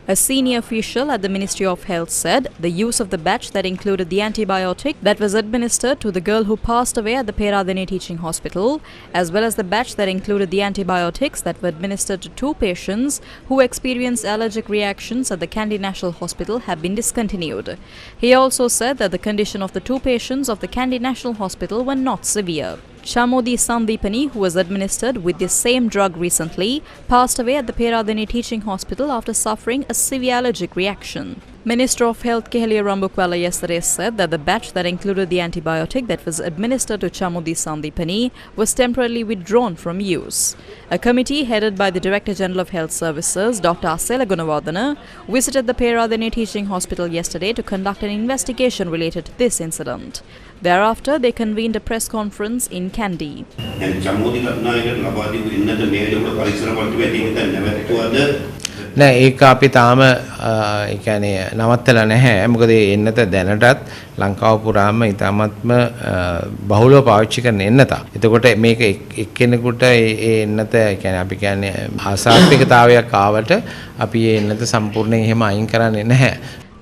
A senior official at the Ministry of Health said the use of the batch that included the antibiotic that was administered to the girl who passed away at the Peradeniya Teaching Hospital, as well as the batch that included the antibiotics that were administered to 2 patients who experienced allergic reactions at the Kandy National Hospital, have been discontinued. He also said that the condition of the 2 patients of the Kandy National Hospital were not severe. Chamodi Sandipani, who was administered with the same drug recently, passed away at the Peradeniya Teaching Hospital after suffering a severe allergic reaction. Minister of Health Keheliya Rambukwala yesterday said that the batch that included the antibiotic that was administered to Chamodi Sandipani was temporarily withdrawn from use. A committee headed by the Director General of Health Services, Dr. Asela Gunawardana, visited the Peradeniya Teaching Hospital yesterday to conduct an investigation related to this incident. Thereafter, they convened a press conference in Kandy. නෑ ඒක අපි තාම ඒ කියන්නේ නවත්තලා නැහැ. මොකද ඒ එන්නත දැනටත් ලංකාව පුරාම ඉතාමත්ම බහුලව පාවිච්චි කරන එන්නත. එතකොට මේක එක්කෙනෙකුට ඒ එන්නත ඒ කියන්නේ අපි කියන්නේ ආසාත්මිකතාවයක් ආවට අපි ඒ එන්නත සම්පූර්ණයෙන් එහෙම අයින් කරන්නේ නැහැ.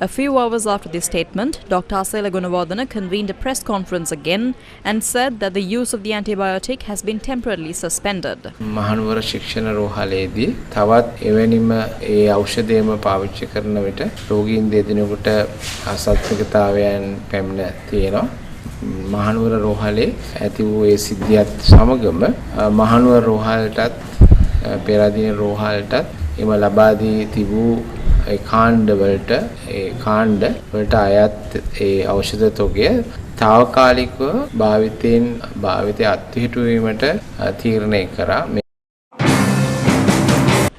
A few hours after this statement, Dr. Asela Gunawardana convened a press conference again and said that the use of the antibiotic has been temporarily suspended. Mahanuwara ශික්ෂණ රෝහලේදී තවත් එවැනිම ඒ ඖෂධයම පාවිච්චි කරන විට රෝගීන් දෙදෙනෙකුට අසත්‍යකතාවයන් පැමිණ තියෙනවා. මහනුවර රෝහලේ ඇති වූ ඒ සිද්ධියත් සමගම මහනුවර රෝහලටත් පෙරදින රෝහලටත් එම ලබා දී තිබූ ඒ කාණ්ඩ වලට අයත් ඒ ඖෂධ තොගය తాවකාලිකව භාවිතය අත්හිටුවීමට තීරණය කරා.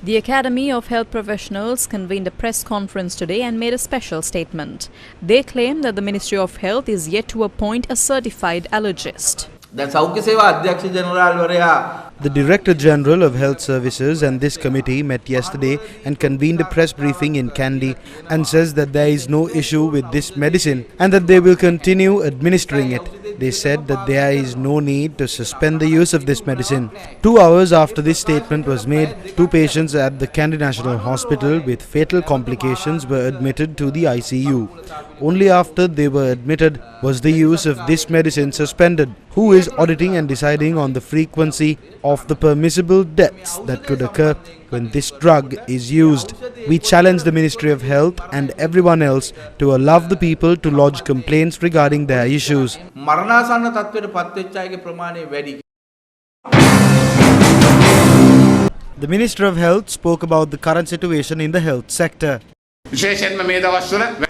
The Academy of Health Professionals convened a press conference today and made a special statement. They claim that the Ministry of Health is yet to appoint a certified allergist. The Director General of Health Services and this committee met yesterday and convened a press briefing in Kandy and says that there is no issue with this medicine and that they will continue administering it. They said that there is no need to suspend the use of this medicine. 2 hours after this statement was made, 2 patients at the Kandy National Hospital with fatal complications were admitted to the ICU. Only after they were admitted was the use of this medicine suspended. Who is auditing and deciding on the frequency of the permissible deaths that could occur when this drug is used? We challenge the Ministry of Health and everyone else to allow the people to lodge complaints regarding their issues. The Minister of Health spoke about the current situation in the health sector.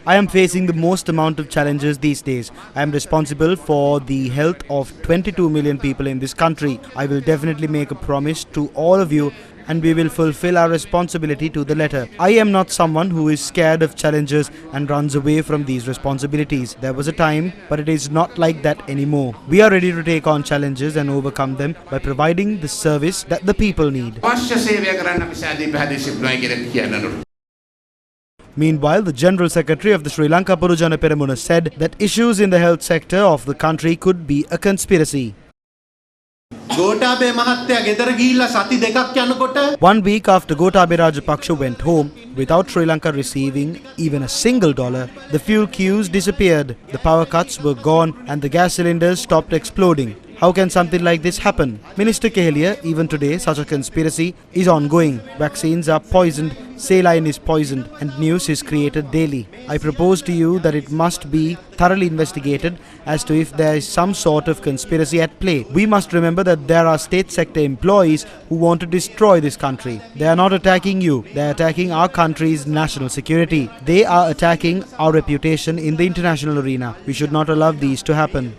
I am facing the most amount of challenges these days. I am responsible for the health of 22 million people in this country. I will definitely make a promise to all of you and we will fulfill our responsibility to the letter. I am not someone who is scared of challenges and runs away from these responsibilities. There was a time, but it is not like that anymore. We are ready to take on challenges and overcome them by providing the service that the people need. Meanwhile, the General Secretary of the Sri Lanka Porujana Peramuna said that issues in the health sector of the country could be a conspiracy. 1 week after Gotabaya Rajapaksa went home, without Sri Lanka receiving even a single dollar, the fuel queues disappeared, the power cuts were gone and the gas cylinders stopped exploding. How can something like this happen? Minister Keheliya, even today such a conspiracy is ongoing. Vaccines are poisoned, saline is poisoned and news is created daily. I propose to you that it must be thoroughly investigated as to if there is some sort of conspiracy at play. We must remember that there are state sector employees who want to destroy this country. They are not attacking you, they are attacking our country's national security. They are attacking our reputation in the international arena. We should not allow these to happen.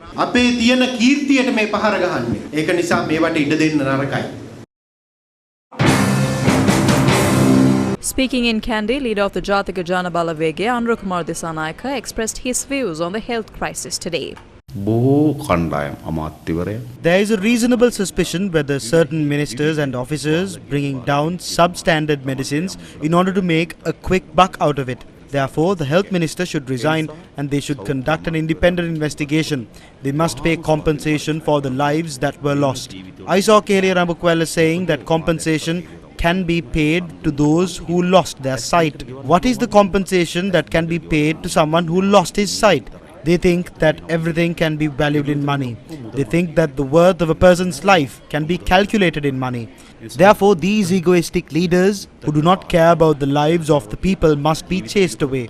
Speaking in Kandy, leader of the Jatika Jana Balawege, Anurakumar Disanayaka, expressed his views on the health crisis today. There is a reasonable suspicion whether certain ministers and officers bringing down substandard medicines in order to make a quick buck out of it. Therefore, the health minister should resign and they should conduct an independent investigation. They must pay compensation for the lives that were lost. I saw Keheliya Rambukwala saying that compensation can be paid to those who lost their sight. What is the compensation that can be paid to someone who lost his sight? They think that everything can be valued in money. They think that the worth of a person's life can be calculated in money. Therefore, these egoistic leaders who do not care about the lives of the people must be chased away.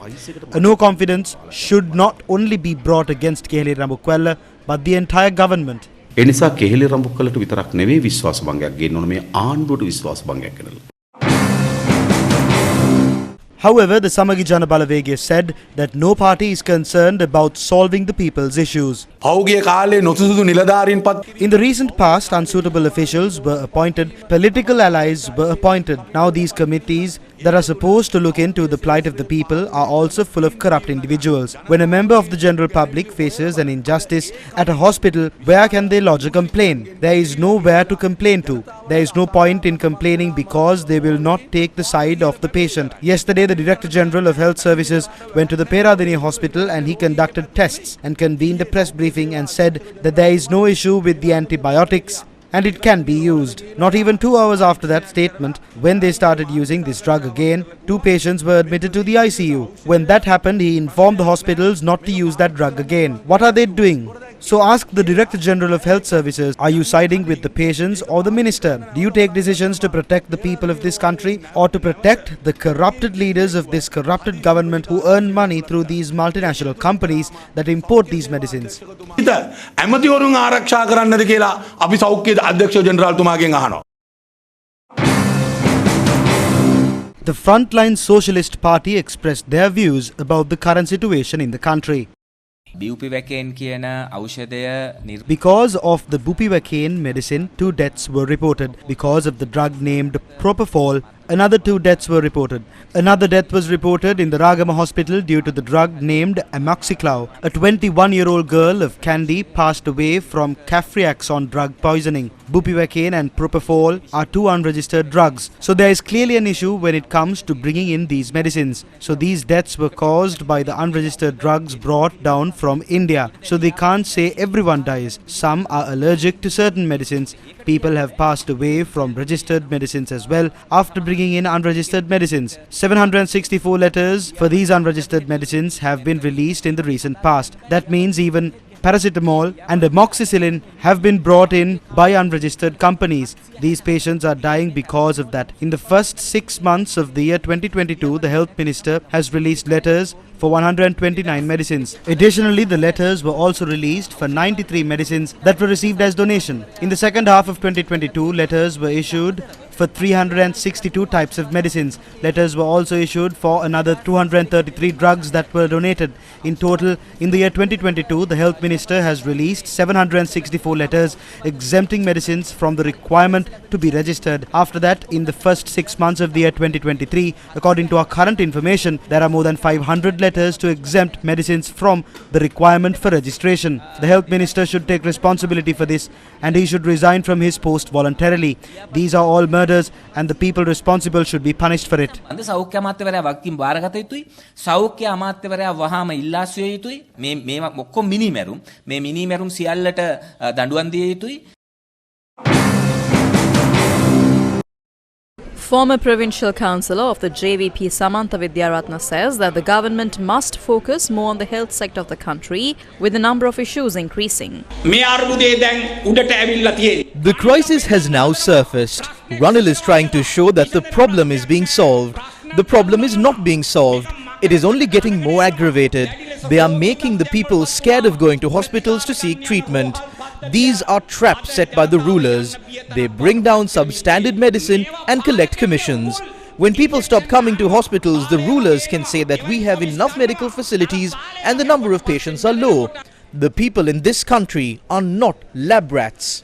A no confidence should not only be brought against Keheli Rambukwella, but the entire government. එනිසා කෙහෙලි රම්බුක්කලට විතරක් නෙවෙයි විශ්වාස භංගයක් ගේන්න ඕන මේ ආණ්ඩුවට විශ්වාස භංගයක් කරනවා. However, the Samagi Jana Balawegaya said that no party is concerned about solving the people's issues. පෞගිය කාලේ නොසුදුසු නිලධාරීන් පත් In the recent past, unsuitable officials were appointed, political allies were appointed. Now these committees that are supposed to look into the plight of the people are also full of corrupt individuals. When a member of the general public faces an injustice at a hospital, where can they lodge a complaint? There is nowhere to complain to. There is no point in complaining because they will not take the side of the patient. Yesterday, the Director General of Health Services went to the Peradeniya hospital and he conducted tests and convened a press briefing and said that there is no issue with the antibiotics and it can be used. Not even 2 hours after that statement, when they started using this drug again, 2 patients were admitted to the ICU. When that happened, he informed the hospitals not to use that drug again. What are they doing? So ask the Director General of Health Services, are you siding with the patients or the minister? Do you take decisions to protect the people of this country or to protect the corrupted leaders of this corrupted government who earn money through these multinational companies that import these medicines? ඇමතිවරුන් ආරක්ෂා කරන්නද කියලා අපි සෞඛ්‍ය අධ්‍යක්ෂ ජෙනරාල්තුමාගෙන් අහනවා. The Frontline Socialist Party expressed their views about the current situation in the country. Because of the bupivacaine medicine, 2 deaths were reported. Because of the drug named propofol, another 2 deaths were reported. Another death was reported in the Ragama hospital due to the drug named amoxiclav. A 21-year-old girl of Kandy passed away from Cafriaxone drug poisoning. Bupivacaine and propofol are 2 unregistered drugs. So there is clearly an issue when it comes to bringing in these medicines. So these deaths were caused by the unregistered drugs brought down from India. So they can't say everyone dies. Some are allergic to certain medicines. People have passed away from registered medicines as well after bringing in unregistered medicines. 764 letters for these unregistered medicines have been released in the recent past. That means even paracetamol and amoxicillin have been brought in by unregistered companies. These patients are dying because of that. In the first 6 months of the year 2022, the Health Minister has released letters for 129 medicines. Additionally, the letters were also released for 93 medicines that were received as donation. In the second half of 2022, letters were issued for 362 types of medicines. Letters were also issued for another 233 drugs that were donated. In total, in the year 2022, the Health Minister has released 764 letters exempting medicines from the requirement to be registered. After that, in the first 6 months of the year 2023, according to our current information, there are more than 500 letters to exempt medicines from the requirement for registration. The Health Minister should take responsibility for this and he should resign from his post voluntarily. These are all murders and the people responsible should be punished for it. සෞඛ්‍ය අමාත්‍යවරයා වක්කින් බාරගත යුතුයි. සෞඛ්‍ය අමාත්‍යවරයා වහාම ඉල්ලාසිය යුතුයි. මේ ඔක්කොම මිනිමැරුම්. මේ මිනිමැරුම් සියල්ලට දඬුවම් දිය යුතුයි. Former provincial councillor of the JVP Samantha Vidyaratna says that the government must focus more on the health sector of the country, with the number of issues increasing. The crisis has now surfaced. Ranil is trying to show that the problem is being solved. The problem is not being solved. It is only getting more aggravated. They are making the people scared of going to hospitals to seek treatment. These are traps set by the rulers. They bring down substandard medicine and collect commissions. When people stop coming to hospitals, the rulers can say that we have enough medical facilities and the number of patients are low. The people in this country are not lab rats.